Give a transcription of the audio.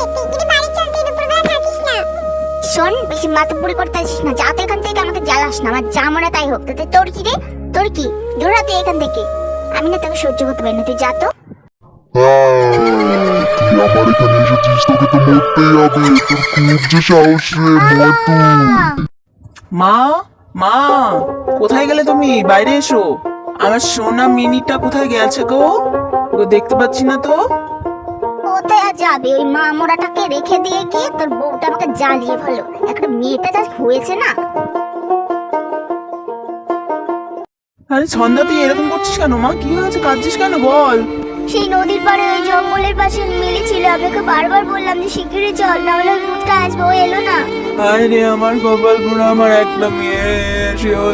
হচ্ছে, তুই কি বাড়ি চল, তুই দুপুরবেলা থাকিস না। শোন, বেশি মাথাপুরি করতে আসিস না, যা তো এখান থেকে, আমাকে জ্বালাস না, আমার যা মনে তাই হোক। তাতে তোর কি রে, তোর কি জোড়া, তুই এখান থেকে, আমি না তোকে সহ্য করতে পারি না, তুই যা তো। তুই আমার এখানে এসেছিস, তোকে তো মরতেই হবে। তোর খুব যে সাহস রে, মর তুই। মা, মা, কোথায় গেলে তুমি? বাইরে এসো। আমার সোনা মিনিটা কোথায় গেছে গো? ওকে দেখতে পাচ্ছি না তো। কোথায় আর যাবে, ওই মা মোড়াটাকে রেখে দিয়ে গিয়ে তোর বউটা আমাকে জ্বালিয়ে ভালো, একটা মেয়েটা যা হয়েছে না। আরে ছন্দা, তুই এরকম করছিস কেন? মা, কি হয়েছে? কাঁদছিস কেন, বল। সেই নদীর পাড়ে ওই জঙ্গলের পাশে মিলি ছিল, আপনাকে বারবার বললাম যে শিগগিরই চল, না হলে ভূতটা আসবে, ও এলো না। আরে আমার কপাল পুরো, আমার একটা মেয়ে, সেও